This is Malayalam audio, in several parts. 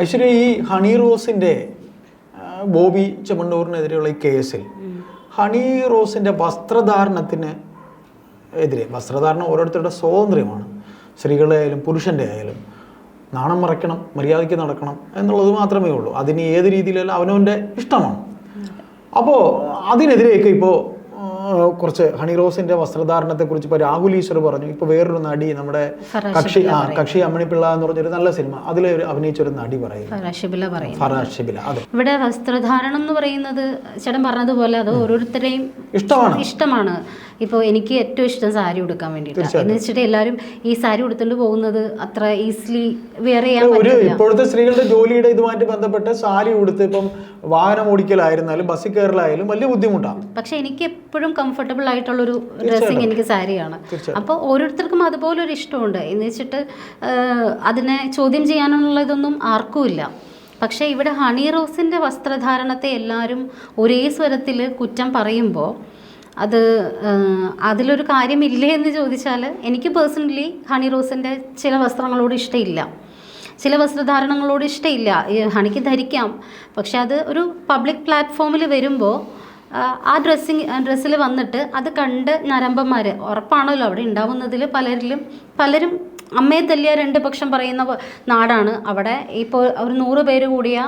ഐശ്വര്യ, ഈ ഹണി റോസിൻ്റെ ബോബി ചെമ്മണ്ണൂരിനെതിരെയുള്ള ഈ കേസിൽ ഹണി റോസിൻ്റെ വസ്ത്രധാരണത്തിന് എതിരെ, വസ്ത്രധാരണം ഓരോരുത്തരുടെ സ്വാതന്ത്ര്യമാണ്, സ്ത്രീകളുടെ ആയാലും പുരുഷൻ്റെ ആയാലും, നാണം മറയ്ക്കണം, മര്യാദയ്ക്ക് നടക്കണം എന്നുള്ളത് മാത്രമേ ഉള്ളൂ. അതിന് ഏത് രീതിയിലല്ല അവനവൻ്റെ ഇഷ്ടമാണ്. അപ്പോൾ അതിനെതിരെയൊക്കെ ഇപ്പോൾ കുറച്ച് ഹണി റോസിന്റെ വസ്ത്രധാരണത്തെക്കുറിച്ച് ഇപ്പോൾ രാഹുൽ ഈശ്വർ പറഞ്ഞു. ഇപ്പോൾ വേറൊരു നടി, നമ്മുടെ കക്ഷി അമ്മണിപ്പിള്ള എന്ന് പറഞ്ഞൊരു നല്ല സിനിമ, അതിൽ അഭിനയിച്ചൊരു നടി പറയും ഫറാഷ് ഷിബില. ഇവിടെ വസ്ത്രധാരണം എന്ന് പറയുന്നത് ചേട്ടൻ പറഞ്ഞതുപോലെ അത് ഓരോരുത്തരെയും ഇഷ്ടമാണ്. ഇപ്പോൾ എനിക്ക് ഏറ്റവും ഇഷ്ടം സാരി ഉടുക്കാൻ വേണ്ടിയിട്ട് എന്ന് വെച്ചിട്ട് എല്ലാവരും ഈ സാരി ഉടുത്തുകൊണ്ട് പോകുന്നത് അത്ര ഈസിലി വെയർ ചെയ്യാൻ പറ്റില്ല. ഇപ്പോഴത്തെ സ്ത്രീകളുടെ ജോലിയുടെ ഇതുമായിട്ട് ബന്ധപ്പെട്ട് സാരി ഉടുത്ത് ഇപ്പം വാഹനം ഓടിക്കലായിരുന്നാലും ബസ്സിൽ കയറലായാലും വലിയ ബുദ്ധിമുട്ടാണ്. പക്ഷെ എനിക്ക് എപ്പോഴും കംഫർട്ടബിൾ ആയിട്ടുള്ളൊരു ഡ്രസ്സിങ് എനിക്ക് സാരിയാണ്. അപ്പോൾ ഓരോരുത്തർക്കും അതുപോലൊരു ഇഷ്ടമുണ്ട് എന്ന് വെച്ചിട്ട് അതിനെ ചോദ്യം ചെയ്യാനുള്ളതൊന്നും ആർക്കും ഇല്ല. പക്ഷേ ഇവിടെ ഹണി റോസിൻ്റെ വസ്ത്രധാരണത്തെ എല്ലാവരും ഒരേ സ്വരത്തിൽ കുറ്റം പറയുമ്പോൾ അത് അതിലൊരു കാര്യമില്ലേ എന്ന് ചോദിച്ചാൽ എനിക്ക് പേഴ്സണലി ഹണി റോസിൻ്റെ ചില വസ്ത്രങ്ങളോട് ഇഷ്ടമില്ല, ചില വസ്ത്രധാരണങ്ങളോട് ഇഷ്ടമില്ല. ഹണിക്ക് ധരിക്കാം, പക്ഷെ അത് ഒരു പബ്ലിക് പ്ലാറ്റ്ഫോമിൽ വരുമ്പോൾ ആ ഡ്രസ്സിൽ വന്നിട്ട് അത് കണ്ട് ഞരമ്പന്മാർ ഉറപ്പാണല്ലോ അവിടെ ഉണ്ടാവുന്നതിൽ പലരും അമ്മയെ തല്ലിയ രണ്ട് പക്ഷം പറയുന്ന നാടാണ് അവിടെ. ഇപ്പോൾ ഒരു 100 പേര് കൂടിയ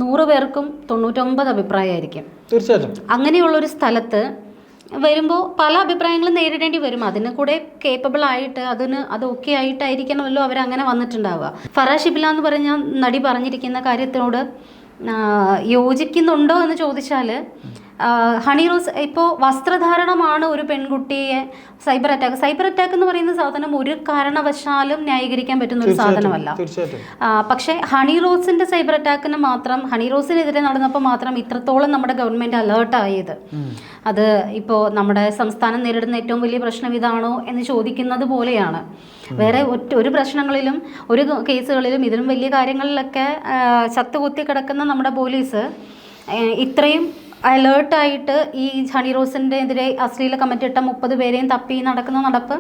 100 പേർക്കും 99 അഭിപ്രായമായിരിക്കും. തീർച്ചയായിട്ടും അങ്ങനെയുള്ളൊരു സ്ഥലത്ത് വരുമ്പോൾ പല അഭിപ്രായങ്ങളും നേരിടേണ്ടി വരും. അതിന് കൂടെ കേപ്പബിൾ ആയിട്ട് അത് ഓക്കെ ആയിട്ടായിരിക്കണമല്ലോ അവരങ്ങനെ വന്നിട്ടുണ്ടാവുക. ഫറാഷ് ഷിബില എന്ന് പറഞ്ഞ നടി പറഞ്ഞിരിക്കുന്ന കാര്യത്തിനോട് യോജിക്കുന്നുണ്ടോ എന്ന് ചോദിച്ചാൽ, ഹണി റോസ് ഇപ്പോൾ വസ്ത്രധാരണമാണ് ഒരു പെൺകുട്ടിയെ സൈബർ അറ്റാക്ക് എന്ന് പറയുന്ന സാധനം ഒരു കാരണവശാലും ന്യായീകരിക്കാൻ പറ്റുന്ന ഒരു സാധനമല്ല. പക്ഷേ ഹണി റോസിന്റെ സൈബർ അറ്റാക്കിന് മാത്രം, ഹണി റോസിനെതിരെ നടന്നപ്പോൾ മാത്രം ഇത്രത്തോളം നമ്മുടെ ഗവൺമെന്റ് അലേർട്ടായത്. അത് ഇപ്പോൾ നമ്മുടെ സംസ്ഥാനം നേരിടുന്ന ഏറ്റവും വലിയ പ്രശ്നം ഇതാണോ എന്ന് ചോദിക്കുന്നത് പോലെയാണ്. വേറെ ഒരു പ്രശ്നങ്ങളിലും ഒരു കേസുകളിലും ഇതിലും വലിയ കാര്യങ്ങളിലൊക്കെ ചത്തുകുത്തി കിടക്കുന്ന നമ്മുടെ പോലീസ് ഇത്രയും അലേർട്ടായിട്ട് ഈ ഹണി റോസിൻ്റെ എതിരെ അശ്ലീല കമന്റ് ഇട്ട 30 പേരെയും തപ്പി നടക്കുന്ന നടപ്പ്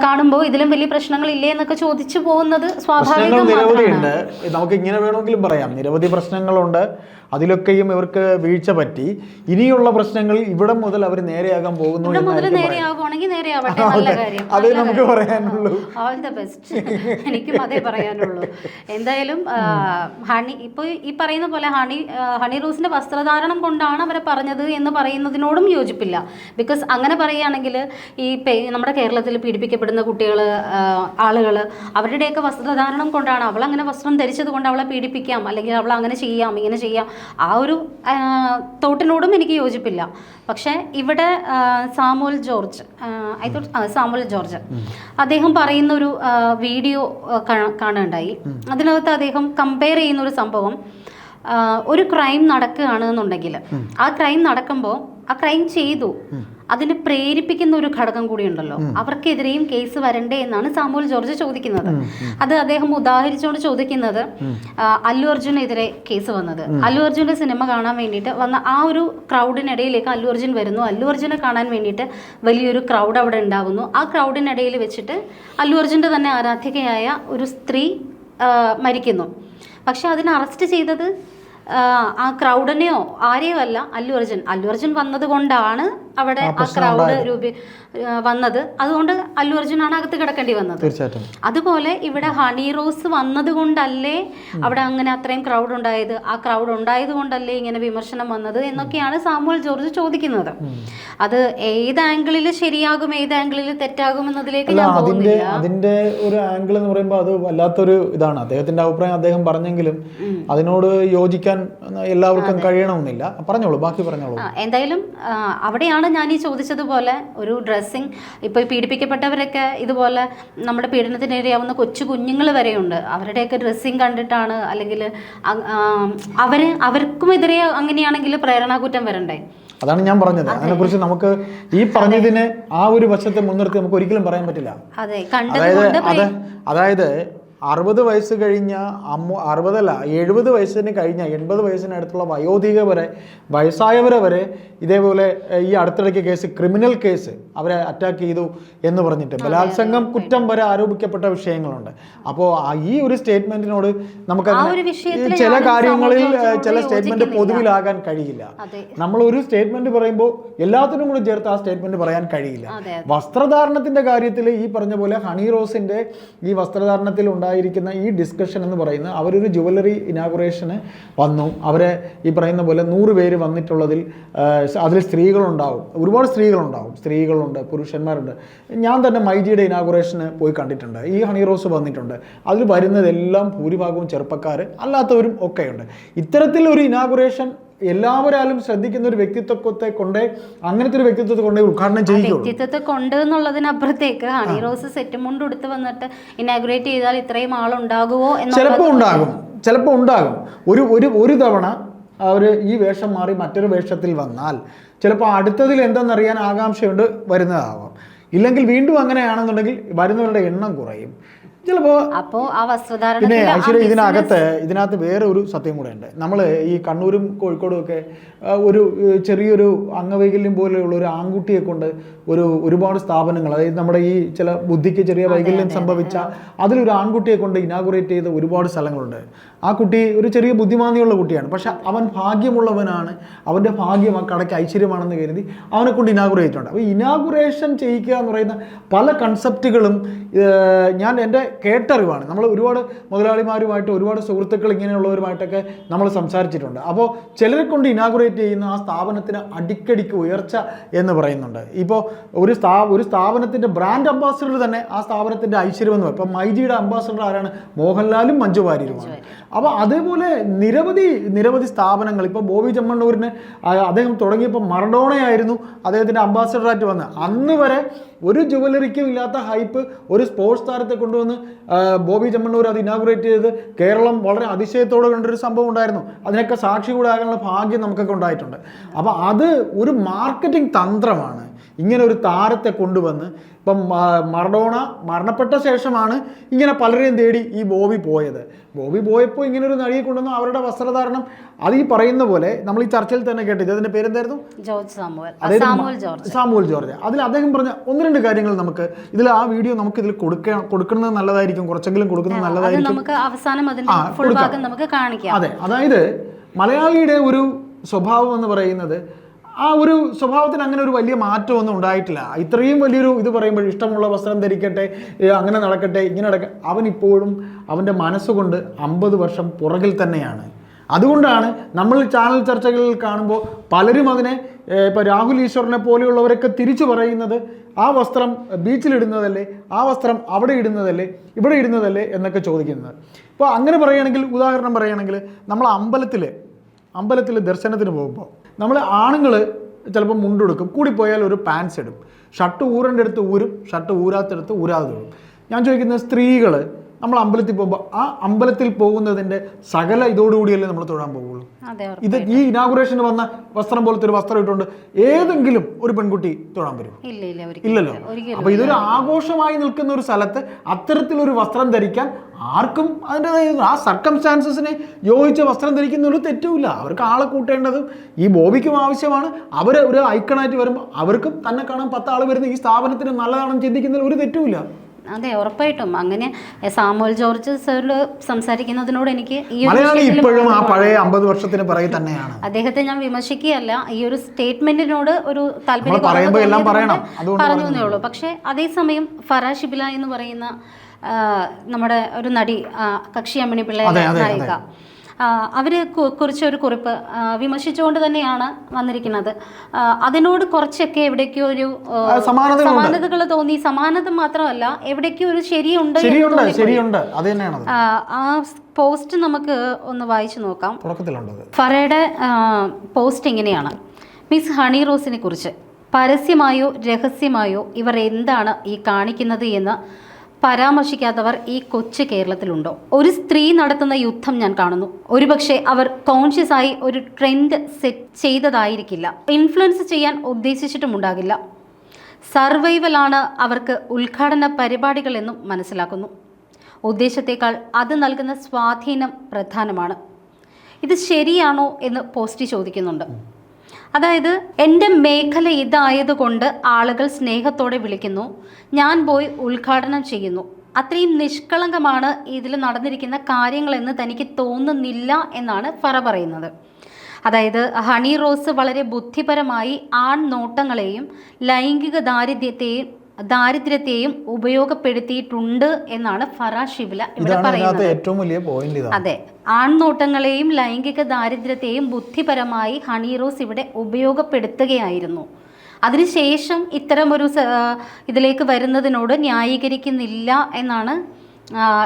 കാണുമ്പോൾ ഇതിലും വലിയ പ്രശ്നങ്ങളില്ലേ എന്നൊക്കെ ചോദിച്ചു പോകുന്നത് സ്വാഭാവികമാണ്. നമുക്ക് ഇങ്ങനെ വേണമെങ്കിലും പറയാം, നിരവധി പ്രശ്നങ്ങളുണ്ട്, അതിലൊക്കെയും ഇവർക്ക് വീഴ്ച പറ്റി. ഇനിയുള്ള പ്രശ്നങ്ങൾ ഇവിടെ മുതൽ അവർ നേരെയാകാൻ പോകുന്നു. അതേ നമുക്ക് പറയാനുള്ളൂ. All the best. എനിക്കും അതേ പറയാനുള്ളൂ. എന്തായാലും ഇപ്പോൾ ഈ പറയുന്ന പോലെ ഹണി റോസിന്റെ വസ്ത്രധാരണം കൊണ്ടാണ് അവരെ പറഞ്ഞത് എന്ന് പറയുന്നതിനോടും യോജിപ്പില്ല. ബിക്കോസ് അങ്ങനെ പറയുകയാണെങ്കിൽ ഈ നമ്മുടെ കേരളത്തിൽ പീഡിപ്പിക്കപ്പെടുന്ന ആളുകൾ അവരുടെയൊക്കെ വസ്ത്രധാരണം കൊണ്ടാണ്, അവളങ്ങനെ വസ്ത്രം ധരിച്ചത് കൊണ്ട് അവളെ പീഡിപ്പിക്കാം, അല്ലെങ്കിൽ അവൾ അങ്ങനെ ചെയ്യാം ഇങ്ങനെ ചെയ്യാം, ആ ഒരു തോട്ടിനോടും എനിക്ക് യോജിപ്പില്ല. പക്ഷേ ഇവിടെ സാമുവൽ ജോർജ് അദ്ദേഹം പറയുന്ന ഒരു വീഡിയോ കാണുകയുണ്ടായി. അതിനകത്ത് അദ്ദേഹം കമ്പയർ ചെയ്യുന്ന ഒരു സംഭവം, ഒരു ക്രൈം നടക്കുകയാണെന്നുണ്ടെങ്കിൽ ആ ക്രൈം നടക്കുമ്പോൾ ആ ക്രൈം ചെയ്തു അതിനെ പ്രേരിപ്പിക്കുന്ന ഒരു ഘടകം കൂടി ഉണ്ടല്ലോ, അവർക്കെതിരെയും കേസ് വരണ്ടേ എന്നാണ് സാമുവൽ ജോർജ് ചോദിക്കുന്നത്. അത് അദ്ദേഹം ഉദാഹരിച്ചുകൊണ്ട് ചോദിക്കുന്നത്, അല്ലു അർജുനെതിരെ കേസ് വന്നത്, അല്ലു അർജുൻ്റെ സിനിമ കാണാൻ വേണ്ടിയിട്ട് വന്ന ആ ഒരു ക്രൗഡിനിടയിലേക്ക് അല്ലു അർജുൻ വരുന്നു, അല്ലു അർജുനെ കാണാൻ വേണ്ടിയിട്ട് വലിയൊരു ക്രൗഡ് അവിടെ ഉണ്ടാവുന്നു. ആ ക്രൗഡിനിടയിൽ വെച്ചിട്ട് അല്ലു അർജുൻ്റെ തന്നെ ആരാധികയായ ഒരു സ്ത്രീ മരിക്കുന്നു. പക്ഷെ അതിനെ അറസ്റ്റ് ചെയ്തത് ആ ക്രൗഡിനെയോ ആരെയോ അല്ല, അല്ലു അർജുൻ വന്നത് കൊണ്ടാണ് അവിടെ ആ ക്രൗഡ് വന്നത്. അതുകൊണ്ട് അല്ലു അർജുനാണ് അകത്ത് കിടക്കേണ്ടി വന്നത്. അതുപോലെ ഇവിടെ ഹണി റോസ് വന്നത് കൊണ്ടല്ലേ അവിടെ അങ്ങനെ അത്രയും ക്രൗഡ് ഉണ്ടായത്, ആ ക്രൗഡ് ഉണ്ടായത് കൊണ്ടല്ലേ ഇങ്ങനെ വിമർശനം വന്നത് എന്നൊക്കെയാണ് സാമുവൽ ജോർജ് ചോദിക്കുന്നത്. അത് ഏത് ആംഗിളിൽ ശരിയാകും ഏത് ആംഗിളിൽ തെറ്റാകും എന്നതിലേക്ക് ഞാൻ പോകുന്നില്ല. അതിന്റെ ഒരു ആംഗിൾ എന്ന് പറയുമ്പോൾ അത് വല്ലാത്തൊരു ഇതാണ്. അദ്ദേഹത്തിന്റെ അഭിപ്രായം അദ്ദേഹം പറഞ്ഞെങ്കിലും അതിനോട് യോജിക്കാൻ എല്ലാവർക്കും കഴിയണമെന്നില്ല. പറഞ്ഞോളൂ, ബാക്കി പറഞ്ഞോളൂ. എന്തായാലും അവിടെയാണ് ഞാൻ ഈ ചോദിച്ചതുപോലെ ഒരു ഡ്രസ്സിങ്, ഇപ്പോൾ പീഡിപ്പിക്കപ്പെട്ടവരൊക്കെ ഇതുപോലെ നമ്മുടെ പീഡനത്തിനിരയാവുന്ന കൊച്ചു കുഞ്ഞുങ്ങൾ വരെയുണ്ട്, അവരുടെയൊക്കെ ഡ്രസ്സിങ് കണ്ടിട്ടാണ്, അല്ലെങ്കിൽ അവർക്കും എതിരെ അങ്ങനെയാണെങ്കിൽ പ്രേരണാകുറ്റം വരണ്ടേ? അതാണ് ഞാൻ പറഞ്ഞത്. അതിനെക്കുറിച്ച് നമുക്ക് ഈ പറഞ്ഞതിനെ ആ ഒരു വശത്തെ മുൻനിർത്തി നമുക്ക് ഒരിക്കലും പറയാൻ പറ്റില്ല. അതായത് 60 വയസ്സ് കഴിഞ്ഞ 70 വയസ്സിന് കഴിഞ്ഞ 80 വയസ്സിനടുത്തുള്ള വയോധിക വരെ വയസ്സായവരെ വരെ ഇതേപോലെ ഈ അടുത്തിടയ്ക്ക് കേസ് ക്രിമിനൽ കേസ് അവരെ അറ്റാക്ക് ചെയ്തു എന്ന് പറഞ്ഞിട്ട് ബലാത്സംഗം കുറ്റം വരെ ആരോപിക്കപ്പെട്ട വിഷയങ്ങളുണ്ട്. അപ്പോൾ ഈ ഒരു സ്റ്റേറ്റ്മെന്റിനോട് നമുക്ക് ചില കാര്യങ്ങളിൽ ചില സ്റ്റേറ്റ്മെന്റ് പൊതുവിലാകാൻ കഴിയില്ല. നമ്മൾ ഒരു സ്റ്റേറ്റ്മെന്റ് പറയുമ്പോൾ എല്ലാത്തിനും കൂടി ചേർത്ത് ആ സ്റ്റേറ്റ്മെന്റ് പറയാൻ കഴിയില്ല. വസ്ത്രധാരണത്തിന്റെ കാര്യത്തിൽ ഈ പറഞ്ഞ പോലെ ഹണി റോസിന്റെ ഈ വസ്ത്രധാരണത്തിൽ ഉണ്ടായിരിക്കുന്ന ഈ ഡിസ്കഷൻ എന്ന് പറയുന്നത് അവരൊരു ജുവലറി ഇനാഗുറേഷന് വന്നു. അവരെ ഈ പറയുന്ന പോലെ 100 പേര് വന്നിട്ടുള്ളതിൽ അതിൽ സ്ത്രീകളുണ്ടാവും, ഒരുപാട് സ്ത്രീകളുണ്ട്, പുരുഷന്മാരുണ്ട്. ഞാൻ തന്നെ മൈജിയുടെ ഇനാഗുറേഷന് പോയി കണ്ടിട്ടുണ്ട്. ഈ ഹണി റോസ് വന്നിട്ടുണ്ട്. അതിൽ വരുന്നതെല്ലാം ഭൂരിഭാഗവും ചെറുപ്പക്കാർ, അല്ലാത്തവരും ഒക്കെയുണ്ട്. ഇത്തരത്തിലൊരു ഇനാഗുറേഷൻ എല്ലാവരാലും ശ്രദ്ധിക്കുന്ന ഒരു വ്യക്തിത്വത്തെ കൊണ്ടേ അങ്ങനത്തെ ഒരു വ്യക്തിത്വത്തെ കൊണ്ടേ ഉദ്ഘാടനം ചെയ്യുകയുള്ളൂ. വ്യക്തിത്വത്തെ കൊണ്ട് എന്നുള്ളതിനപ്പുറത്തേക്ക് ഹണി റോസ് സെറ്റ് മുണ്ട് എടുത്ത് വന്നിട്ട് ഇനാഗുറേറ്റ് ചെയ്താൽ ഇത്രയും ആളുണ്ടാകുമോ? ചിലപ്പോൾ ഉണ്ടാകും. ഒരു തവണ അവർ ഈ വേഷം മാറി മറ്റൊരു വേഷത്തിൽ വന്നാൽ ചിലപ്പോൾ അടുത്തതിൽ എന്തെന്നറിയാൻ ആകാംക്ഷയുണ്ട് വരുന്നതാവാം. ഇല്ലെങ്കിൽ വീണ്ടും അങ്ങനെയാണെന്നുണ്ടെങ്കിൽ വരുന്നവരുടെ എണ്ണം കുറയും ചിലപ്പോൾ. പിന്നെ ഐശ്വര്യ ഇതിനകത്ത് വേറെ ഒരു സത്യം കൂടെ ഉണ്ട്. നമ്മൾ ഈ കണ്ണൂരും കോഴിക്കോടും ഒക്കെ ഒരു ചെറിയൊരു അംഗവൈകല്യം പോലെയുള്ള ഒരു ആൺകുട്ടിയെ കൊണ്ട് ഒരുപാട് സ്ഥാപനങ്ങൾ, അതായത് നമ്മുടെ ഈ ചില ബുദ്ധിക്ക് ചെറിയ വൈകല്യം സംഭവിച്ച അതിലൊരു ആൺകുട്ടിയെ കൊണ്ട് ഇനാഗുറേറ്റ് ചെയ്ത ഒരുപാട് സ്ഥലങ്ങളുണ്ട്. ആ കുട്ടി ഒരു ചെറിയ ബുദ്ധിമാന്യമുള്ള കുട്ടിയാണ്, പക്ഷെ അവൻ ഭാഗ്യമുള്ളവനാണ്, അവൻ്റെ ഭാഗ്യം ആ കടയ്ക്ക് ഐശ്വര്യമാണെന്ന് കരുതി അവനെ കൊണ്ട് ഇനാഗുറേറ്റ് ചെയ്തിട്ടുണ്ട്. അപ്പോൾ ഇനാഗുറേഷൻ ചെയ്യിക്കുക എന്ന് പറയുന്ന പല കൺസെപ്റ്റുകളും ഞാൻ എൻ്റെ കേട്ടറിവാണ്. നമ്മൾ ഒരുപാട് മുതലാളിമാരുമായിട്ട് ഒരുപാട് സുഹൃത്തുക്കൾ ഇങ്ങനെയുള്ളവരുമായിട്ടൊക്കെ നമ്മൾ സംസാരിച്ചിട്ടുണ്ട്. അപ്പോൾ ചിലരെ കൊണ്ട് ഇനാഗുറേറ്റ് ചെയ്യുന്ന ആ സ്ഥാപനത്തിന് അടിക്കടിക്ക് ഉയർച്ച എന്ന് പറയുന്നുണ്ട്. ഇപ്പോൾ ഒരു സ്ഥാപനത്തിൻ്റെ ബ്രാൻഡ് അംബാസിഡർ തന്നെ ആ സ്ഥാപനത്തിൻ്റെ ഐശ്വര്യം എന്ന് പറയും. ഇപ്പോൾ മൈജിയുടെ അംബാസിഡർ ആരാണ്? മോഹൻലാലും മഞ്ജു വാര്യരുമാണ്. അപ്പോൾ അതേപോലെ നിരവധി സ്ഥാപനങ്ങൾ. ഇപ്പോൾ ബോബി ചെമ്മണ്ണൂരിന് അദ്ദേഹം തുടങ്ങിയപ്പോൾ മറഡോണയായിരുന്നു അദ്ദേഹത്തിൻ്റെ അംബാസിഡറായിട്ട് വന്നത്. അന്ന് വരെ ഒരു ജുവലറിക്കും ഇല്ലാത്ത ഹൈപ്പ് ഒരു സ്പോർട്സ് താരത്തെ കൊണ്ടുവന്ന് ബോബി ചെമ്മണ്ണൂർ അത് ഇനാഗുറേറ്റ് ചെയ്ത് കേരളം വളരെ അതിശയത്തോടെ കണ്ടൊരു സംഭവം ഉണ്ടായിരുന്നു. അതിനൊക്കെ സാക്ഷി കൂടെ ആകാനുള്ള ഭാഗ്യം നമുക്കൊക്കെ ഉണ്ടായിട്ടുണ്ട്. അപ്പോൾ അത് ഒരു മാർക്കറ്റിംഗ് തന്ത്രമാണ്. ഇങ്ങനെ ഒരു താരത്തെ കൊണ്ടുവന്ന് ഇപ്പം മറഡോണ മരണപ്പെട്ട ശേഷമാണ് ഇങ്ങനെ പലരെയും തേടി ഈ ബോബി പോയത്. ബോബി പോയപ്പോൾ ഇങ്ങനെ ഒരു നടിയെ കൊണ്ടുവന്നു. അവരുടെ വസ്ത്രധാരണം അത് ഈ പറയുന്ന പോലെ നമ്മൾ ഈ ചർച്ചയിൽ തന്നെ കേട്ടത്. അതിൻ്റെ പേരെന്തായിരുന്നു? Samuel George. അതിൽ അദ്ദേഹം പറഞ്ഞ 1-2 കാര്യങ്ങൾ നമുക്ക് ഇതിൽ ആ വീഡിയോ നമുക്ക് ഇതിൽ കൊടുക്കുന്നത് നല്ലതായിരിക്കും, കുറച്ചെങ്കിലും കൊടുക്കുന്നത് നല്ലതായിരിക്കും. അതെ, അതായത് മലയാളിയുടെ ഒരു സ്വഭാവം എന്ന് പറയുന്നത് ആ ഒരു സ്വഭാവത്തിന് അങ്ങനെ ഒരു വലിയ മാറ്റമൊന്നും ഉണ്ടായിട്ടില്ല. ഇത്രയും വലിയൊരു ഇത് പറയുമ്പോൾ ഇഷ്ടമുള്ള വസ്ത്രം ധരിക്കട്ടെ, അങ്ങനെ നടക്കട്ടെ, ഇങ്ങനെ നടക്കട്ടെ, അവനിപ്പോഴും അവൻ്റെ മനസ്സുകൊണ്ട് 50 വർഷം പുറകിൽ തന്നെയാണ്. അതുകൊണ്ടാണ് നമ്മൾ ചാനൽ ചർച്ചകളിൽ കാണുമ്പോൾ പലരും അതിനെ ഇപ്പോൾ രാഹുൽ ഈശ്വറിനെ പോലെയുള്ളവരൊക്കെ തിരിച്ചു പറയുന്നത് ആ വസ്ത്രം ബീച്ചിലിടുന്നതല്ലേ, ആ വസ്ത്രം അവിടെ ഇടുന്നതല്ലേ, ഇവിടെ ഇടുന്നതല്ലേ എന്നൊക്കെ ചോദിക്കുന്നത്. ഇപ്പോൾ അങ്ങനെ പറയുകയാണെങ്കിൽ, ഉദാഹരണം പറയുകയാണെങ്കിൽ, നമ്മൾ അമ്പലത്തിൽ ദർശനത്തിന് പോകുമ്പോൾ നമ്മൾ ആണുങ്ങൾ ചിലപ്പോൾ മുണ്ടെടുക്കും, കൂടിപ്പോയാൽ ഒരു പാൻസ് ഇടും, ഷർട്ട് ഊരേണ്ട അടുത്ത് ഊരും, ഷർട്ട് ഊരാത്തടുത്ത് ഊരാതെ ഇടും. ഞാൻ ചോദിക്കുന്നത്, സ്ത്രീകൾ നമ്മൾ അമ്പലത്തിൽ പോകുമ്പോൾ ആ അമ്പലത്തിൽ പോകുന്നതിൻ്റെ സകല ഇതോടുകൂടിയല്ലേ നമ്മൾ തൊഴാൻ പോകുള്ളൂ. ഇത് ഈ ഇനാഗുറേഷന് വന്ന വസ്ത്രം പോലത്തെ ഒരു വസ്ത്രം ഇട്ടുകൊണ്ട് ഏതെങ്കിലും ഒരു പെൺകുട്ടി തൊഴാൻ വരും? ഇല്ലല്ലോ. അപ്പോൾ ഇതൊരു ആഘോഷമായി നിൽക്കുന്ന ഒരു സ്ഥലത്ത് അത്തരത്തിലൊരു വസ്ത്രം ധരിക്കാൻ ആർക്കും അതിൻ്റെതായ ആ സർക്കംസ്റ്റാൻസസിനെ യോജിച്ച വസ്ത്രം ധരിക്കുന്നൊരു തെറ്റുമില്ല. അവർക്ക് ആളെ കൂട്ടേണ്ടതും ഈ ബോബിക്കും ആവശ്യമാണ്. അവർ ഒരു ഐക്കണായിട്ട് വരുമ്പോൾ അവർക്കും തന്നെ കാണാൻ 10 ആൾ വരുന്ന ഈ സ്ഥാപനത്തിന് നല്ലതാണെന്ന് ചിന്തിക്കുന്നതിൽ ഒരു തെറ്റുമില്ല. അതെ, ഉറപ്പായിട്ടും. അങ്ങനെ സാമുവൽ ജോർജ് സാറിൽ സംസാരിക്കുന്നതിനോട് എനിക്ക് ഈ ഇപ്പോഴും ആ പഴയ 50 വർഷത്തിന് പിറകെ തന്നെയാണ്. അദ്ദേഹത്തെ ഞാൻ വിമർശിക്കുകയല്ല, ഈ ഒരു സ്റ്റേറ്റ്മെന്റിനോട് ഒരു താല്പര്യം പറഞ്ഞേ ഉള്ളൂ. പക്ഷേ അതേസമയം ഫറാ ഷിബില എന്ന് പറയുന്ന നമ്മുടെ ഒരു നടി, കക്ഷി അമ്മിണി പിള്ളയുടെ നായിക, അവരെ കുറിച്ചൊരു കുറിപ്പ് വിമർശിച്ചുകൊണ്ട് തന്നെയാണ് വന്നിരിക്കുന്നത്. അതിനോട് കുറച്ചൊക്കെ എവിടേക്കോ ഒരു സമാനതകൾ തോന്നി. സമാനത മാത്രമല്ല, എവിടേക്കോ ഒരു ശരിയുണ്ട്. ആ പോസ്റ്റ് നമുക്ക് ഒന്ന് വായിച്ചു നോക്കാം. ഫറയുടെ പോസ്റ്റ് ഇങ്ങനെയാണ്: മിസ് ഹണി റോസിനെ കുറിച്ച് പരസ്യമായോ രഹസ്യമായോ ഇവർ എന്താണ് ഈ കാണിക്കുന്നത് എന്ന് പരാമർശിക്കാത്തവർ ഈ കൊച്ചു കേരളത്തിലുണ്ടോ? ഒരു സ്ത്രീ നടത്തുന്ന യുദ്ധം ഞാൻ കാണുന്നു. ഒരുപക്ഷെ അവർ കോൺഷ്യസ് ആയി ഒരു ട്രെൻഡ് സെറ്റ് ചെയ്തതായിരിക്കില്ല, ഇൻഫ്ലുവൻസ് ചെയ്യാൻ ഉദ്ദേശിച്ചിട്ടുമുണ്ടാകില്ല. സർവൈവലാണ് അവർക്ക് ഉദ്ഘാടന പരിപാടികളെന്നും മനസ്സിലാക്കുന്നു. ഉദ്ദേശത്തേക്കാൾ അത് നൽകുന്ന സ്വാധീനം പ്രധാനമാണ്. ഇത് ശരിയാണോ എന്ന് പോസ്റ്റ് ചോദിക്കുന്നുണ്ട്. അതായത് എൻ്റെ മേഖല ഇതായതുകൊണ്ട് ആളുകൾ സ്നേഹത്തോടെ വിളിക്കുന്നു, ഞാൻ പോയി ഉദ്ഘാടനം ചെയ്യുന്നു. അത്രയും നിഷ്കളങ്കമാണ് ഇതിൽ നടന്നിരിക്കുന്ന കാര്യങ്ങളെന്ന് തനിക്ക് തോന്നുന്നില്ല എന്നാണ് ഫറ പറയുന്നത്. അതായത് ഹണി റോസ് വളരെ ബുദ്ധിപരമായി ആൺനോട്ടങ്ങളെയും ലൈംഗിക ദാരിദ്ര്യത്തെയും ഉപയോഗപ്പെടുത്തിയിട്ടുണ്ട് എന്നാണ് ഫറ ഷിബില ഇവിടെ പറയുന്നത്. ഏറ്റവും വലിയ പോയിന്റ് ഇതാണ്. അതെ, ആൺനോട്ടങ്ങളെയും ലൈംഗിക ദാരിദ്ര്യത്തെയും ബുദ്ധിപരമായി ഹണി റോസ് ഇവിടെ ഉപയോഗപ്പെടുത്തുകയായിരുന്നു. അതിനുശേഷം ഇത്തരമൊരു ഇതിലേക്ക് വരുന്നതിനോട് ന്യായീകരിക്കുന്നില്ല എന്നാണ്,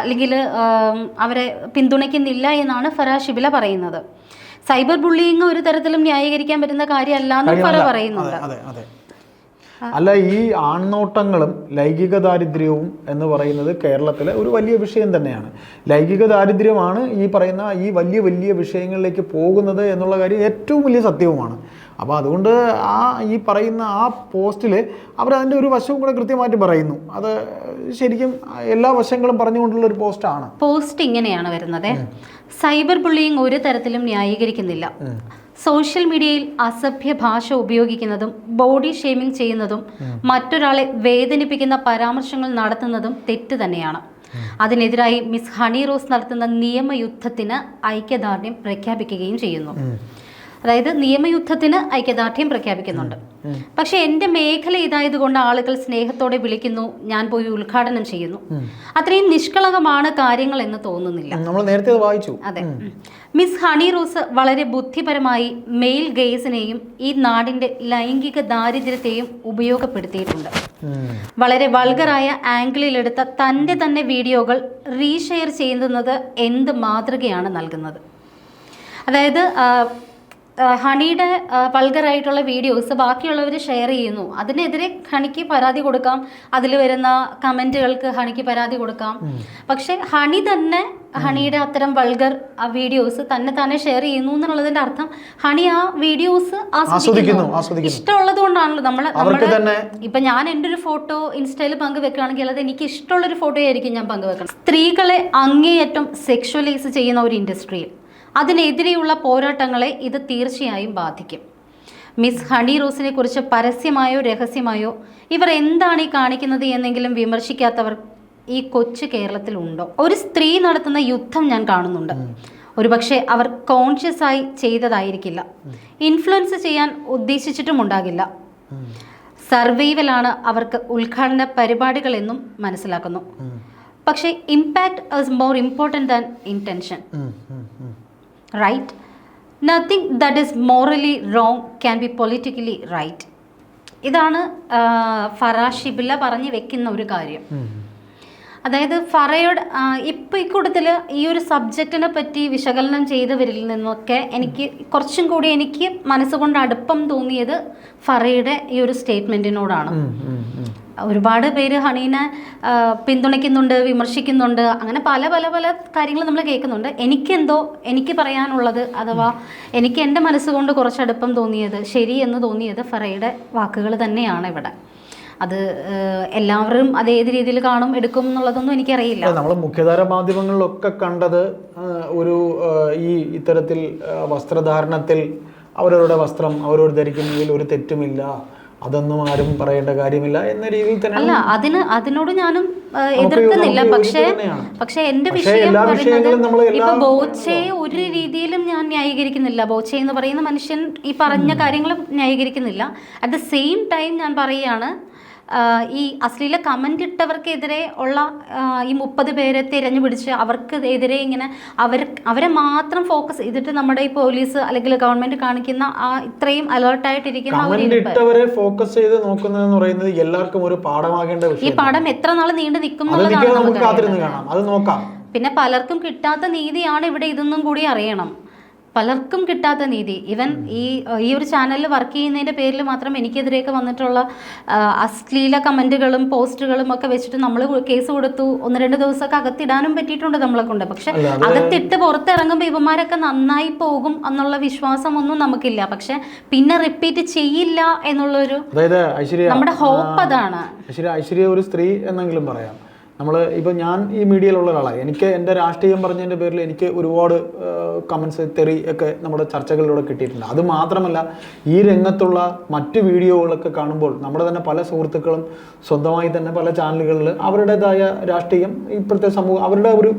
അല്ലെങ്കിൽ അവരെ പിന്തുണയ്ക്കുന്നില്ല എന്നാണ് ഫറ ഷിബില പറയുന്നത്. സൈബർ ബുള്ളിയിങ് ഒരു തരത്തിലും ന്യായീകരിക്കാൻ പറ്റുന്ന കാര്യമല്ല എന്നും ഫറ പറയുന്നുണ്ട്. അല്ല, ഈ ആൺനോട്ടങ്ങളും ലൈംഗിക ദാരിദ്ര്യവും എന്ന് പറയുന്നത് കേരളത്തിലെ ഒരു വലിയ വിഷയം തന്നെയാണ്. ലൈംഗിക ദാരിദ്ര്യമാണ് ഈ പറയുന്ന ഈ വലിയ വലിയ വിഷയങ്ങളിലേക്ക് പോകുന്നത് എന്നുള്ള കാര്യം ഏറ്റവും വലിയ സത്യവുമാണ്. അപ്പോൾ അതുകൊണ്ട് ഈ പറയുന്ന ആ പോസ്റ്റിൽ അവരതിൻ്റെ ഒരു വശവും കൂടെ കൃത്യമായിട്ട് പറയുന്നു. അത് ശരിക്കും എല്ലാ വശങ്ങളും പറഞ്ഞുകൊണ്ടുള്ള ഒരു പോസ്റ്റാണ്. പോസ്റ്റ് ഇങ്ങനെയാണ് വരുന്നത്: സൈബർ ബുള്ളിയിങ് ഒരു തരത്തിലും ന്യായീകരിക്കുന്നില്ല. സോഷ്യൽ മീഡിയയിൽ അസഭ്യ ഭാഷ ഉപയോഗിക്കുന്നതും ബോഡി ഷേമിംഗ് ചെയ്യുന്നതും മറ്റൊരാളെ വേദനിപ്പിക്കുന്ന പരാമർശങ്ങൾ നടത്തുന്നതും തെറ്റ് തന്നെയാണ്. അതിനെതിരായി മിസ് ഹണി റോസ് നടത്തുന്ന നിയമയുദ്ധത്തിന് ഐക്യദാർഢ്യം പ്രഖ്യാപിക്കുകയും ചെയ്യുന്നു. അതായത് നിയമയുദ്ധത്തിന് ഐക്യദാർഢ്യം പ്രഖ്യാപിക്കുന്നുണ്ട്. പക്ഷെ എൻ്റെ മേഖല ഇതായതുകൊണ്ട് ആളുകൾ സ്നേഹത്തോടെ വിളിക്കുന്നു, ഞാൻ പോയി ഉദ്ഘാടനം ചെയ്യുന്നു. അത്രയും നിഷ്കളങ്കമാണ് കാര്യങ്ങൾ എന്ന് തോന്നുന്നില്ല. നമ്മൾ നേരത്തെ വായിച്ചു. അതെ, മിസ് ഹണി റോസ് വളരെ ബുദ്ധിപരമായി മെയിൽ ഗെയ്സിനെയും ഈ നാടിന്റെ ലൈംഗിക ദാരിദ്ര്യത്തെയും ഉപയോഗപ്പെടുത്തിയിട്ടുണ്ട്. വളരെ വൾഗറായ ആംഗിളിലെടുത്ത തൻ്റെ തന്നെ വീഡിയോകൾ റീഷെയർ ചെയ്യുന്നത് എന്ത് മാതൃകയാണ് നൽകുന്നത്? അതായത് ഹണിയുടെ വൾഗറായിട്ടുള്ള വീഡിയോസ് ബാക്കിയുള്ളവർ ഷെയർ ചെയ്യുന്നു, അതിനെതിരെ ഹണിക്ക് പരാതി കൊടുക്കാം, അതിൽ വരുന്ന കമൻറ്റുകൾക്ക് ഹണിക്ക് പരാതി കൊടുക്കാം. പക്ഷെ ഹണി തന്നെ ഹണിയുടെ അത്തരം വൾഗർ വീഡിയോസ് തന്നെ ഷെയർ ചെയ്യുന്നു എന്നുള്ളതിന്റെ അർത്ഥം ഹണി ആ വീഡിയോസ് ആസ്വദിക്കുന്നു. ഇഷ്ടമുള്ളത് കൊണ്ടാണല്ലോ നമ്മള് ഇപ്പൊ ഞാൻ എൻ്റെ ഒരു ഫോട്ടോ ഇൻസ്റ്റയിൽ പങ്കുവെക്കുകയാണെങ്കിൽ അത് എനിക്ക് ഇഷ്ടമുള്ളൊരു ഫോട്ടോ ആയിരിക്കും ഞാൻ പങ്കുവെക്കണം. സ്ത്രീകളെ അങ്ങേയറ്റം സെക്ഷുവലൈസ് ചെയ്യുന്ന ഒരു ഇൻഡസ്ട്രിയിൽ അതിനെതിരെയുള്ള പോരാട്ടങ്ങളെ ഇത് തീർച്ചയായും ബാധിക്കും. മിസ് ഹണി റോസിനെ കുറിച്ച് പരസ്യമായോ രഹസ്യമായോ ഇവർ എന്താണ് ഈ കാണിക്കുന്നത് എന്നെങ്കിലും വിമർശിക്കാത്തവർ ഈ കൊച്ചു കേരളത്തിലുണ്ടോ? ഒരു സ്ത്രീ നടത്തുന്ന യുദ്ധം ഞാൻ കാണുന്നുണ്ട്. ഒരുപക്ഷെ അവർ കോൺഷ്യസ് ആയി ചെയ്തതായിരിക്കില്ല, ഇൻഫ്ലുവൻസ് ചെയ്യാൻ ഉദ്ദേശിച്ചിട്ടുമുണ്ടാകില്ല. സർവൈവലാണ് അവർക്ക് ഉദ്ഘാടന പരിപാടികളെന്നും മനസ്സിലാക്കുന്നു. പക്ഷേ impact is more important than intention. Right? Nothing that is morally wrong can be politically right. ഇതാണ് ഫറ ഷിബില പറഞ്ഞു വെക്കുന്ന ഒരു കാര്യം. അതായത് ഫറയുടെ ഇപ്പം ഇക്കൂട്ടത്തിൽ ഈ ഒരു സബ്ജക്റ്റിനെ പറ്റി വിശകലനം ചെയ്തവരിൽ നിന്നൊക്കെ എനിക്ക് കുറച്ചും കൂടി എനിക്ക് മനസ്സുകൊണ്ട് അടുപ്പം തോന്നിയത് ഫറയുടെ ഈ ഒരു സ്റ്റേറ്റ്മെൻറ്റിനോടാണ്. ഒരുപാട് പേര് ഹണീനെ പിന്തുണയ്ക്കുന്നുണ്ട്, വിമർശിക്കുന്നുണ്ട്, അങ്ങനെ പല പല പല കാര്യങ്ങൾ നമ്മൾ കേൾക്കുന്നുണ്ട്. എനിക്ക് പറയാനുള്ളത്, അഥവാ എനിക്ക് എൻ്റെ മനസ്സുകൊണ്ട് കുറച്ചടുപ്പം തോന്നിയത്, ശരി എന്ന് തോന്നിയത് ഫറയുടെ വാക്കുകൾ തന്നെയാണ് ഇവിടെ. അത് എല്ലാവരും അതേത് രീതിയിൽ കാണും എടുക്കും എന്നുള്ളതൊന്നും എനിക്കറിയില്ല. നമ്മൾ മുഖ്യധാര മാധ്യമങ്ങളിലൊക്കെ കണ്ടത് ഒരു ഇത്തരത്തിൽ വസ്ത്രധാരണത്തിൽ അവരവരുടെ വസ്ത്രം അവരോട് ധരിക്കുന്നതിൽ ഒരു തെറ്റുമില്ല, അതൊന്നും ആരും പറയേണ്ട കാര്യമില്ല എന്ന രീതിയിൽ തന്നെ അല്ല. അതിനോട് ഞാനും എതിർക്കുന്നില്ല. പക്ഷെ എന്റെ വിഷയം പറയുന്നത് ഇപ്പൊ ബോച്ചയെ ഒരു രീതിയിലും ഞാൻ ന്യായീകരിക്കുന്നില്ല. ബോച്ചെ എന്ന് പറയുന്ന മനുഷ്യൻ ഈ പറഞ്ഞ കാര്യങ്ങളും ന്യായീകരിക്കുന്നില്ല. അറ്റ് ദ സെയിം ടൈം ഞാൻ പറയുകയാണ്, ഈ അശ്ലീല കമൻ്റ് ഇട്ടവർക്കെതിരെ ഉള്ള ഈ 30 പേരെ തിരഞ്ഞു പിടിച്ച് അവർക്കെതിരെ ഇങ്ങനെ അവരെ മാത്രം ഫോക്കസ് ചെയ്തിട്ട് നമ്മുടെ ഈ പോലീസ് അല്ലെങ്കിൽ ഗവൺമെന്റ് കാണിക്കുന്ന ഇത്രയും അലേർട്ടായിട്ടിരിക്കുന്ന ഫോക്കസ് ചെയ്ത് നോക്കുന്നതെന്ന് പറയുന്നത് എല്ലാവർക്കും ഒരു പാഠമാകേണ്ട വിഷയം. ഈ പാഠം എത്ര നാൾ നീണ്ടു നിൽക്കും എന്നുള്ളതാണ്. പിന്നെ പലർക്കും കിട്ടാത്ത നീതിയാണ് ഇവിടെ, ഇതൊന്നും കൂടി അറിയണം. പലർക്കും കിട്ടാത്ത നീതി. ഈവൻ ഈ ഒരു ചാനലിൽ വർക്ക് ചെയ്യുന്നതിൻ്റെ പേരിൽ മാത്രം എനിക്കെതിരെയൊക്കെ വന്നിട്ടുള്ള അശ്ലീല കമൻറ്റുകളും പോസ്റ്റുകളും ഒക്കെ വെച്ചിട്ട് നമ്മൾ കേസ് കൊടുത്തു. 1-2 ദിവസമൊക്കെ അകത്തിടാനും പറ്റിയിട്ടുണ്ട് നമ്മളെ കൊണ്ട്. പക്ഷെ അകത്തിട്ട് പുറത്തിറങ്ങുമ്പോൾ ഇവന്മാരൊക്കെ നന്നായി പോകും എന്നുള്ള വിശ്വാസമൊന്നും നമുക്കില്ല. പക്ഷെ പിന്നെ റിപ്പീറ്റ് ചെയ്യില്ല എന്നുള്ളൊരു നമ്മുടെ ഹോപ്പ് അതാണ്. ഐശ്വര്യ ഒരു സ്ത്രീ എന്നെങ്കിലും പറയാം. നമ്മൾ ഇപ്പോൾ ഞാൻ ഈ മീഡിയയിലുള്ള ഒരാളാണ്, എനിക്ക് എൻ്റെ രാഷ്ട്രീയം പറഞ്ഞതിൻ്റെ പേരിൽ എനിക്ക് ഒരുപാട് കമൻസ് തെറി ഒക്കെ നമ്മുടെ ചർച്ചകളിലൂടെ കിട്ടിയിട്ടുണ്ട്. അത് മാത്രമല്ല ഈ രംഗത്തുള്ള മറ്റ് വീഡിയോകളൊക്കെ കാണുമ്പോൾ നമ്മുടെ തന്നെ പല സുഹൃത്തുക്കളും സ്വന്തമായി തന്നെ പല ചാനലുകളിൽ അവരുടേതായ രാഷ്ട്രീയം ഇപ്പോഴത്തെ സമൂഹം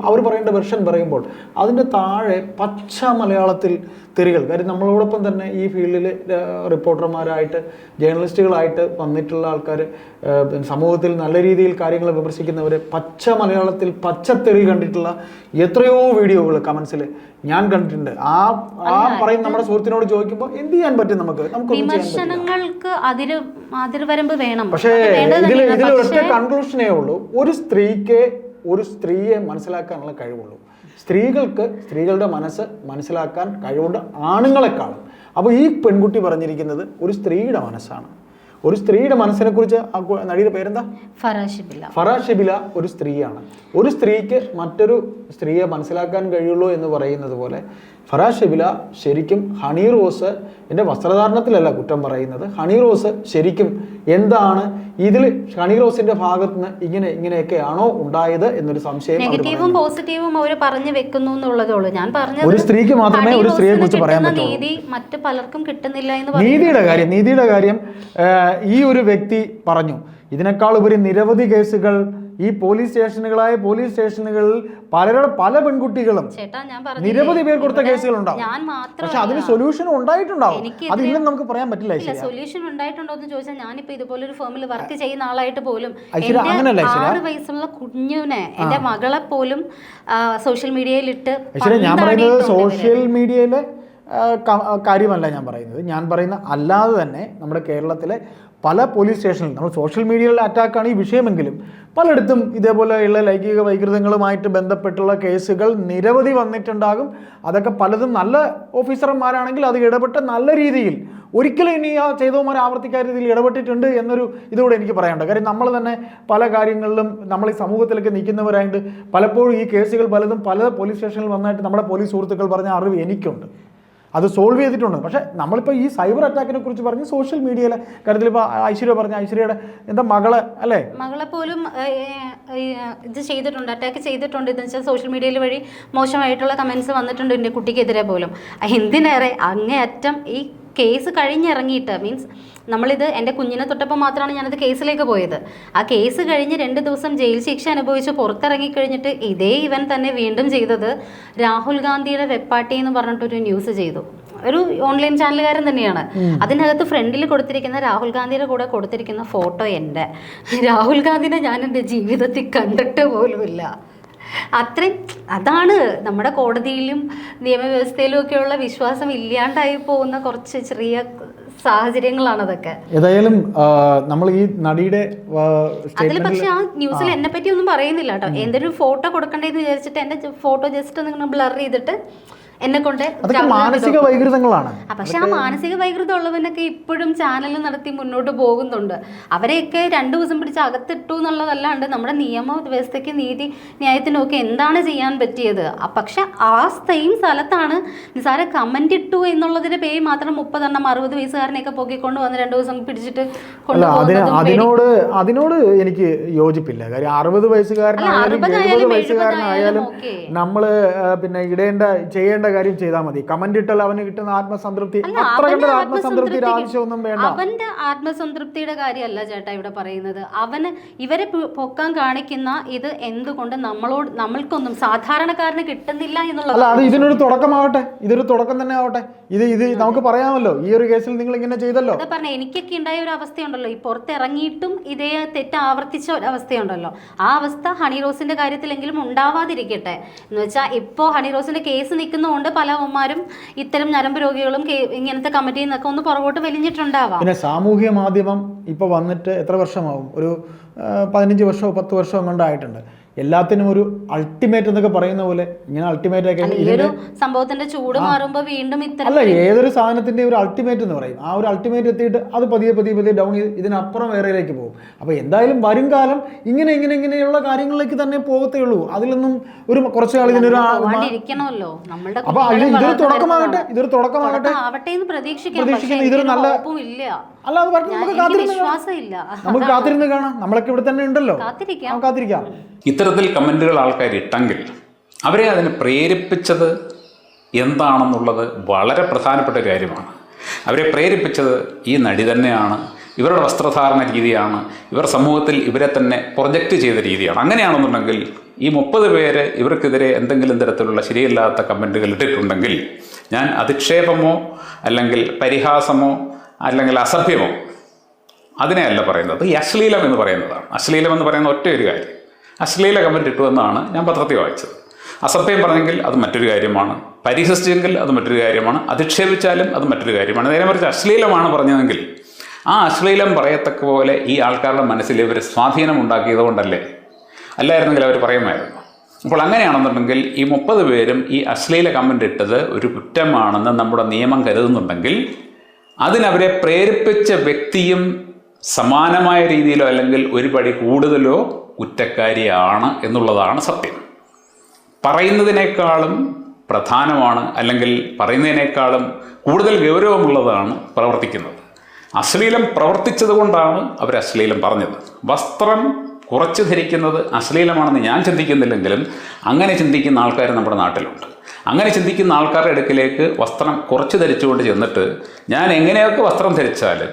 അവർ പറയേണ്ട വെർഷൻ പറയുമ്പോൾ അതിൻ്റെ താഴെ പച്ച മലയാളത്തിൽ തെറികൾ. കാര്യം നമ്മളോടൊപ്പം തന്നെ ഈ ഫീൽഡിൽ റിപ്പോർട്ടർമാരായിട്ട് ജേർണലിസ്റ്റുകളായിട്ട് വന്നിട്ടുള്ള ആൾക്കാർ, സമൂഹത്തിൽ നല്ല രീതിയിൽ കാര്യങ്ങൾ വിമർശിക്കുന്നവർ പച്ച മലയാളത്തിൽ പച്ചത്തെറി കണ്ടിട്ടുള്ള എത്രയോ വീഡിയോകൾ കമൻസിൽ ഞാൻ കണ്ടിട്ടുണ്ട്. ആ പറയും നമ്മുടെ സുഹൃത്തിനോട് ചോദിക്കുമ്പോൾ എന്ത് ചെയ്യാൻ പറ്റും നമുക്ക് വിമർശനങ്ങൾക്ക് അതിർവരമ്പ് വേണം. പക്ഷേ ഇതിൽ ഒറ്റ കൺക്ലൂഷനേ ഉള്ളൂ, ഒരു സ്ത്രീയെ മനസ്സിലാക്കാനുള്ള കഴിവുള്ളൂ. സ്ത്രീകളുടെ മനസ്സ് മനസ്സിലാക്കാൻ കഴിവുണ്ട് ആണുങ്ങളെക്കാളും. അപ്പോൾ ഈ പെൺകുട്ടി പറഞ്ഞിരിക്കുന്നത് ഒരു സ്ത്രീയുടെ മനസ്സാണ്. ഒരു സ്ത്രീയുടെ മനസ്സിനെ കുറിച്ച് നടിയുടെ പേരെന്താ? ഫറാഷിബില ഒരു സ്ത്രീയാണ്. ഒരു സ്ത്രീക്ക് മറ്റൊരു സ്ത്രീയെ മനസ്സിലാക്കാൻ കഴിയുള്ളൂ എന്ന് പറയുന്നത് പോലെ ഫറാഷിബില ശരിക്കും ഹണി റോസ് എൻ്റെ വസ്ത്രധാരണത്തിലല്ല കുറ്റം പറയുന്നത്. ഹണി റോസ് ശരിക്കും എന്താണ് ഇതിൽ ഹണി റോസിന്റെ ഭാഗത്ത് നിന്ന് ഇങ്ങനെയൊക്കെയാണോ ഉണ്ടായത് എന്നൊരു സംശയം. നെഗറ്റീവും പോസിറ്റീവും അവർ പറഞ്ഞു വെക്കുന്നു എന്നുള്ളതേ ഞാൻ പറഞ്ഞത്. ഒരു സ്ത്രീക്ക് മാത്രമേ ഒരു സ്ത്രീയെ കുറിച്ച് പറയാൻ പറ്റൂ. നീതി മറ്റു പലർക്കും കിട്ടുന്നില്ല എന്ന് നീതിയുടെ കാര്യം ഈ ഒരു വ്യക്തി പറഞ്ഞു. ഇതിനേക്കാൾ ഉപരി നിരവധി കേസുകൾ ഈ പോലീസ് സ്റ്റേഷനുകളിൽ പല പെൺകുട്ടികളും നിരവധി പേർ കൊടുത്ത കേസുകൾ ഉണ്ടാവും. പക്ഷെ അതിന് സൊല്യൂഷൻ ഉണ്ടായിട്ടുണ്ടാവും. അതില്ലെന്ന് നമുക്ക് പറയാൻ പറ്റില്ല. സൊല്യൂഷൻ ഉണ്ടായിട്ടുണ്ടോ എന്ന് ചോദിച്ചാൽ ഞാനിപ്പോ ഇതുപോലെ ഒരു ഫേമിൽ വർക്ക് ചെയ്യുന്ന ആളായിട്ട് പോലും 6 വയസ്സുള്ള കുഞ്ഞിനെ എന്റെ മകളെ പോലും സോഷ്യൽ മീഡിയയിൽ ഇട്ട് ഞാൻ പറയുന്നത് സോഷ്യൽ മീഡിയയിലെ കാര്യമല്ല ഞാൻ പറയുന്ന അല്ലാതെ തന്നെ നമ്മുടെ കേരളത്തിലെ പല പോലീസ് സ്റ്റേഷനിലും നമ്മൾ സോഷ്യൽ മീഡിയയിലെ അറ്റാക്കാണ് ഈ വിഷയമെങ്കിലും പലയിടത്തും ഇതേപോലെയുള്ള ലൈംഗിക വൈകൃതങ്ങളുമായിട്ട് ബന്ധപ്പെട്ടുള്ള കേസുകൾ നിരവധി വന്നിട്ടുണ്ടാകും. അതൊക്കെ പലതും നല്ല ഓഫീസർമാരാണെങ്കിൽ അത് ഇടപെട്ട് നല്ല രീതിയിൽ ഒരിക്കലും ഇനി ആ ചെയ്തവന്മാർ ആവർത്തിക്കാത്ത രീതിയിൽ ഇടപെട്ടിട്ടുണ്ട് എന്നൊരു ഇതുകൂടെ എനിക്ക് പറയാനുണ്ട്. കാര്യം നമ്മൾ തന്നെ പല കാര്യങ്ങളിലും നമ്മൾ ഈ സമൂഹത്തിലേക്ക് നിൽക്കുന്നവരായിട്ട് പലപ്പോഴും ഈ കേസുകൾ പലതും പല പോലീസ് സ്റ്റേഷനിൽ വന്നായിട്ട് നമ്മുടെ പോലീസ് സുഹൃത്തുക്കൾ പറഞ്ഞ അറിവ് എനിക്കുണ്ട്. അത് സോൾവ് ചെയ്തിട്ടുണ്ട്. പക്ഷേ നമ്മളിപ്പോൾ ഈ സൈബർ അറ്റാക്കിനെ കുറിച്ച് പറഞ്ഞ് സോഷ്യൽ മീഡിയയിലെ കാര്യത്തിൽ ഇപ്പോൾ ഐശ്വര്യ പറഞ്ഞ ഐശ്വര്യയുടെ എന്താ മകളെ പോലും ഇത് ചെയ്തിട്ടുണ്ട്, അറ്റാക്ക് ചെയ്തിട്ടുണ്ട്. എന്ന് വെച്ചാൽ സോഷ്യൽ മീഡിയയിൽ വഴി മോശമായിട്ടുള്ള കമൻസ് വന്നിട്ടുണ്ട് എൻ്റെ കുട്ടിക്കെതിരെ പോലും. എന്തിനേറെ അങ്ങേയറ്റം ഈ കേസ് കഴിഞ്ഞിറങ്ങിയിട്ട് മീൻസ് നമ്മളിത് എൻ്റെ കുഞ്ഞിനെ തൊട്ടപ്പോൾ മാത്രമാണ് ഞാനത് കേസിലേക്ക് പോയത്. ആ കേസ് കഴിഞ്ഞ് 2 ദിവസം ജയിൽ ശിക്ഷ അനുഭവിച്ച് പുറത്തിറങ്ങിക്കഴിഞ്ഞിട്ട് ഇതേ ഇവൻ തന്നെ വീണ്ടും ചെയ്തത് രാഹുൽ ഗാന്ധിയുടെ വെപ്പാട്ടി എന്ന് പറഞ്ഞിട്ടൊരു ന്യൂസ് ചെയ്തു. ഒരു ഓൺലൈൻ ചാനലുകാരൻ തന്നെയാണ്. അതിനകത്ത് ഫ്രണ്ടിൽ കൊടുത്തിരിക്കുന്ന രാഹുൽ ഗാന്ധിയുടെ കൂടെ കൊടുത്തിരിക്കുന്ന ഫോട്ടോ എൻ്റെ. രാഹുൽ ഗാന്ധിനെ ഞാൻ എൻ്റെ ജീവിതത്തിൽ കണ്ടിട്ട് പോലുമില്ല. അതാണ് നമ്മുടെ കോടതിയിലും നിയമവ്യവസ്ഥയിലും ഒക്കെയുള്ള വിശ്വാസം ഇല്ലാണ്ടായി പോകുന്ന കുറച്ച് ചെറിയ സാഹചര്യങ്ങളാണ് അതൊക്കെ. ഏതായാലും നമ്മൾ ഈ നടിയുടെ അതിൽ പക്ഷെ ആ ന്യൂസിൽ എന്നെ പറ്റി ഒന്നും പറയുന്നില്ല കേട്ടോ. എന്തൊരു ഫോട്ടോ കൊടുക്കണ്ടേന്ന് വിചാരിച്ചിട്ട് എന്റെ ഫോട്ടോ ജസ്റ്റ് ഒന്ന് ബ്ലർ ചെയ്തിട്ട് എന്നെ കൊണ്ട് മാനസിക വൈകൃതങ്ങളാണ്. പക്ഷെ ആ മാനസിക വൈകൃതം ഉള്ളവനൊക്കെ ഇപ്പോഴും ചാനൽ നടത്തി മുന്നോട്ട് പോകുന്നുണ്ട്. അവരെയൊക്കെ 2 ദിവസം പിടിച്ച് അകത്തിട്ടു എന്നുള്ളതല്ലാണ്ട് നമ്മുടെ നിയമവ്യവസ്ഥയ്ക്ക് ന്യായത്തിനും ഒക്കെ എന്താണ് ചെയ്യാൻ പറ്റിയത്? പക്ഷെ ആ സെയിം സ്ഥലത്താണ് നിസാര കമന്റ് ഇട്ടു എന്നുള്ളതിന്റെ പേര് മാത്രം 30 എണ്ണം 60 വയസ്സുകാരനെയൊക്കെ പൊക്കിക്കൊണ്ട് വന്ന് 2 ദിവസം പിടിച്ചിട്ട് അതിനോട് എനിക്ക് യോജിപ്പില്ല. കാര്യം 60 വയസ്സുകാരനായാലും 70 വയസ്സുകാരനായാലും നമ്മള് പിന്നെ ചെയ്യേണ്ട കാര്യം ചെയ്താൽ മതി. കമന്റ് ഇട്ടാൽ അവന് കിട്ടുന്ന ആത്മസംതൃപ്തി ആത്മസംതൃപ്തിയുടെ ആവശ്യമൊന്നും വേണ്ട. അവന്റെ ആത്മസംതൃപ്തിയുടെ കാര്യമല്ല ചേട്ടാ ഇവിടെ പറയുന്നത്. അവന് ഇവരെ പൊക്കാൻ കാണിക്കുന്ന ഇത് എന്തുകൊണ്ട് നമ്മൾക്കൊന്നും സാധാരണക്കാരന് കിട്ടുന്നില്ല എന്നുള്ളത്. അത് ഇതിനൊരു തുടക്കമാവട്ടെ, ഇതൊരു തുടക്കം തന്നെ ആവട്ടെ. ഇത് നമുക്ക് പറയാമല്ലോ, ഈ ഒരു കേസിൽ നിങ്ങൾ ഇങ്ങനെ ചെയ്തല്ലോ. അതാ പറഞ്ഞ എനിക്കൊക്കെ ഉണ്ടായ ഒരു അവസ്ഥയുണ്ടല്ലോ, ഈ പുറത്തിറങ്ങിയിട്ടും ഇതേ തെറ്റ് ആവർത്തിച്ച ഒരു അവസ്ഥയുണ്ടല്ലോ. ആ അവസ്ഥ ഹണി റോസിന്റെ കാര്യത്തിലെങ്കിലും ഉണ്ടാവാതിരിക്കട്ടെ എന്ന് വെച്ചാൽ ഇപ്പോൾ ഹണി റോസിന്റെ കേസ് നിൽക്കുന്നതുകൊണ്ട് പല അമ്മമാരും ഇത്തരം ഞരമ്പ് രോഗികളും ഇങ്ങനത്തെ കമ്മിറ്റിയിൽ നിന്നൊക്കെ ഒന്ന് പുറകോട്ട് വലിഞ്ഞിട്ടുണ്ടാവാം. പിന്നെ സാമൂഹ്യ മാധ്യമം ഇപ്പൊ വന്നിട്ട് എത്ര വർഷമാവും? ഒരു 15 വർഷമോ 10 വർഷമോ കൊണ്ടായിട്ടുണ്ട്. എല്ലാത്തിനും ഒരു അൾട്ടിമേറ്റ് എന്നൊക്കെ പറയുന്ന പോലെ ഇങ്ങനെ അൾട്ടിമേറ്റ് ആക്കി സംഭവത്തിന്റെ ചൂട് മാറുമ്പോൾ വീണ്ടും ഏതൊരു സാധനത്തിന്റെ ഒരു അൾട്ടിമേറ്റ് എന്ന് പറയും. ആ ഒരു അൾട്ടിമേറ്റ് എത്തിയിട്ട് അത് പതിയെ ഡൗൺ ചെയ്ത് ഇതിനപ്പുറം വേറെയിലേക്ക് പോകും. അപ്പോൾ എന്തായാലും വരും കാലം ഇങ്ങനെയുള്ള കാര്യങ്ങളിലേക്ക് തന്നെ പോകത്തേ ഉള്ളൂ. അതിലൊന്നും ഒരു കുറച്ച് നാൾ ഇതിനൊരു അപ്പൊ ഇതൊരു തുടക്കമാകട്ടെ പ്രതീക്ഷിക്കുന്നു. ഇതൊരു നല്ല അല്ല അത് പറഞ്ഞു, നമുക്ക് എനിക്ക് കാത്തിരുന്ന് കാണാം. വിശ്വാസമില്ല. നമുക്ക് കാത്തിരുന്ന് കാണാം. നമ്മളൊക്കെ ഇവിടെ തന്നെ ഉണ്ടല്ലോ, കാത്തിരിക്കാം. നമുക്ക് കാത്തിരിക്കാം. ഇത്തരത്തിൽ കമൻറ്റുകൾ ആൾക്കാർ ഇട്ടെങ്കിൽ അവരെ അതിന് പ്രേരിപ്പിച്ചത് എന്താണെന്നുള്ളത് വളരെ പ്രധാനപ്പെട്ട കാര്യമാണ്. അവരെ പ്രേരിപ്പിച്ചത് ഈ നടി തന്നെയാണ്, ഇവരുടെ വസ്ത്രധാരണ രീതിയാണ്, ഇവർ സമൂഹത്തിൽ ഇവരെ തന്നെ പ്രൊജക്റ്റ് ചെയ്ത രീതിയാണ്. അങ്ങനെയാണെന്നുണ്ടെങ്കിൽ ഈ 30 പേര് ഇവർക്കെതിരെ എന്തെങ്കിലും തരത്തിലുള്ള ശരിയല്ലാത്ത കമൻറ്റുകൾ ഇട്ടിട്ടുണ്ടെങ്കിൽ ഞാൻ അധിക്ഷേപമോ അല്ലെങ്കിൽ പരിഹാസമോ അല്ലെങ്കിൽ അസഭ്യമോ അതിനെയല്ല പറയുന്നത്, ഈ അശ്ലീലം എന്ന് പറയുന്നതാണ്. അശ്ലീലം എന്ന് പറയുന്ന ഒറ്റ ഒരു കാര്യം, അശ്ലീല കമൻറ്റ് ഇട്ടുവെന്നാണ് ഞാൻ പത്രത്തിൽ വായിച്ചത്. അസഭ്യം പറഞ്ഞെങ്കിൽ അത് മറ്റൊരു കാര്യമാണ്, പരിഹസിച്ചെങ്കിൽ അത് മറ്റൊരു കാര്യമാണ്, അധിക്ഷേപിച്ചാലും അത് മറ്റൊരു കാര്യമാണ്. നേരെ മറിച്ച് അശ്ലീലമാണ് പറഞ്ഞതെങ്കിൽ ആ അശ്ലീലം പറയത്തക്ക പോലെ ഈ ആൾക്കാരുടെ മനസ്സിൽ ഇവർ സ്വാധീനം ഉണ്ടാക്കിയത് കൊണ്ടല്ലേ, അല്ലായിരുന്നെങ്കിൽ അവർ പറയുമായിരുന്നു. അപ്പോൾ അങ്ങനെയാണെന്നുണ്ടെങ്കിൽ ഈ 30 പേരും ഈ അശ്ലീല കമൻ്റ് ഇട്ടത് ഒരു കുറ്റമാണെന്ന് നമ്മുടെ നിയമം കരുതുന്നുണ്ടെങ്കിൽ അതിനവരെ പ്രേരിപ്പിച്ച വ്യക്തിയും സമാനമായ രീതിയിലോ അല്ലെങ്കിൽ ഒരു പടി കൂടുതലോ കുറ്റക്കാരിയാണ് എന്നുള്ളതാണ് സത്യം. പറയുന്നതിനേക്കാളും പ്രധാനമാണ് അല്ലെങ്കിൽ പറയുന്നതിനേക്കാളും കൂടുതൽ ഗൗരവമുള്ളതാണ് പ്രവർത്തിക്കുന്നത്. അശ്ലീലം പ്രവർത്തിച്ചത് കൊണ്ടാണ് അവർ അശ്ലീലം പറഞ്ഞത്. വസ്ത്രം കുറച്ച് ധരിക്കുന്നത് അശ്ലീലമാണെന്ന് ഞാൻ ചിന്തിക്കുന്നില്ലെങ്കിലും അങ്ങനെ ചിന്തിക്കുന്ന ആൾക്കാർ നമ്മുടെ നാട്ടിലുണ്ട്. അങ്ങനെ ചിന്തിക്കുന്ന ആൾക്കാരുടെ അടുക്കിലേക്ക് വസ്ത്രം കുറച്ച് ധരിച്ചുകൊണ്ട് ചെന്നിട്ട് ഞാൻ എങ്ങനെയൊക്കെ വസ്ത്രം ധരിച്ചാലും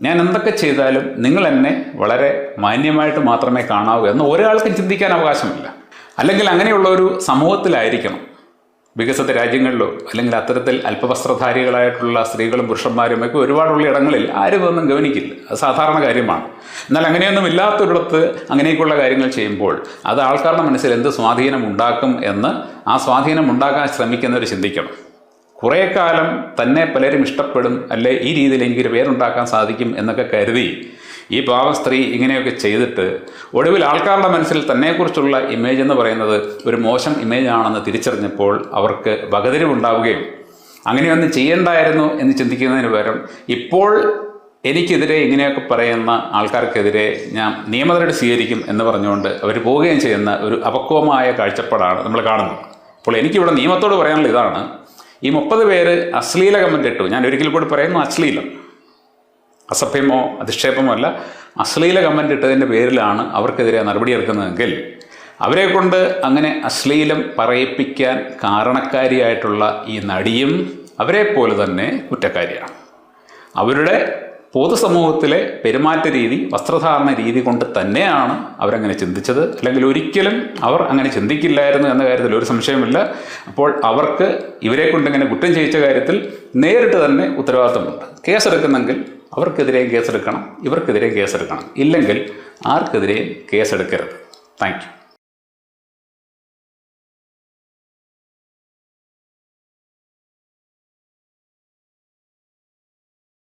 ഞാൻ എന്തൊക്കെ ചെയ്താലും നിങ്ങൾ എന്നെ വളരെ മാന്യമായിട്ട് മാത്രമേ കാണാവൂ എന്ന് ഒരാൾക്കും ചിന്തിക്കാൻ അവകാശമില്ല. അല്ലെങ്കിൽ അങ്ങനെയുള്ള ഒരു സമൂഹത്തിലായിരിക്കണം വികസിത രാജ്യങ്ങളിലോ അല്ലെങ്കിൽ അത്തരത്തിൽ അല്പവസ്ത്രധാരികളായിട്ടുള്ള സ്ത്രീകളും പുരുഷന്മാരും ഒക്കെ ഒരുപാടുള്ള ഇടങ്ങളിൽ ആരും ഇതൊന്നും ഗവനിക്കില്ല. അത് സാധാരണ കാര്യമാണ്. എന്നാൽ അങ്ങനെയൊന്നും ഇല്ലാത്തൊരിടത്ത് അങ്ങനെയൊക്കെയുള്ള കാര്യങ്ങൾ ചെയ്യുമ്പോൾ അത് ആൾക്കാരുടെ മനസ്സിൽ എന്ത് സ്വാധീനം ഉണ്ടാക്കും എന്ന് ആ സ്വാധീനം ഉണ്ടാക്കാൻ ശ്രമിക്കുന്നവർ ചിന്തിക്കണം. കുറേ കാലം തന്നെ പലരും ഇഷ്ടപ്പെടും, അല്ലെ ഈ രീതിയിൽ എനിക്കൊരു പേരുണ്ടാക്കാൻ സാധിക്കും എന്നൊക്കെ കരുതി ഈ പാവ സ്ത്രീ ഇങ്ങനെയൊക്കെ ചെയ്തിട്ട് ഒടുവിൽ ആൾക്കാരുടെ മനസ്സിൽ തന്നെക്കുറിച്ചുള്ള ഇമേജ് എന്ന് പറയുന്നത് ഒരു മോശം ഇമേജ് ആണെന്ന് തിരിച്ചറിഞ്ഞപ്പോൾ അവർക്ക് വകതിരിവുണ്ടാവുകയും അങ്ങനെയൊന്നും ചെയ്യണ്ടായിരുന്നു എന്ന് ചിന്തിക്കുന്നതിന് പകരം ഇപ്പോൾ എനിക്കെതിരെ ഇങ്ങനെയൊക്കെ പറയുന്ന ആൾക്കാർക്കെതിരെ ഞാൻ നിയമനടപടി സ്വീകരിക്കും എന്ന് പറഞ്ഞുകൊണ്ട് അവർ പോവുകയും ചെയ്യുന്ന ഒരു അപക്വമായ കാഴ്ചപ്പാടാണ് നമ്മൾ കാണുന്നത്. അപ്പോൾ എനിക്കിവിടെ നിയമത്തോട് പറയാനുള്ള ഇതാണ്, ഈ 30 പേര് അശ്ലീല കമൻ്റ് ഇട്ടു. ഞാൻ ഒരിക്കൽ കൂടി പറയുന്നു, അശ്ലീലം, അസഭ്യമോ അധിക്ഷേപമോ അല്ല, അശ്ലീല കമൻ്റ് ഇട്ടതിൻ്റെ പേരിലാണ് അവർക്കെതിരെ നടപടിയെടുക്കുന്നതെങ്കിൽ അവരെ കൊണ്ട് അങ്ങനെ അശ്ലീലം പറയിപ്പിക്കാൻ കാരണക്കാരിയായിട്ടുള്ള ഈ നടിയും അവരെ പോലെ തന്നെ കുറ്റക്കാരിയാണ്. അവരുടെ പൊതുസമൂഹത്തിലെ പെരുമാറ്റ രീതി, വസ്ത്രധാരണ രീതി കൊണ്ട് തന്നെയാണ് അവരങ്ങനെ ചിന്തിച്ചത്. അല്ലെങ്കിൽ ഒരിക്കലും അവർ അങ്ങനെ ചിന്തിക്കില്ലായിരുന്നു എന്ന കാര്യത്തിൽ ഒരു സംശയമില്ല. അപ്പോൾ അവർക്ക് ഇവരെ കൊണ്ടിങ്ങനെ കുറ്റം ചെയ്യിച്ച കാര്യത്തിൽ നേരിട്ട് തന്നെ ഉത്തരവാദിത്തമുണ്ട്. കേസെടുക്കുന്നെങ്കിൽ അവർക്കെതിരെയും കേസെടുക്കണം, ഇവർക്കെതിരെയും കേസെടുക്കണം. ഇല്ലെങ്കിൽ ആർക്കെതിരെയും കേസെടുക്കരുത്. Thank you.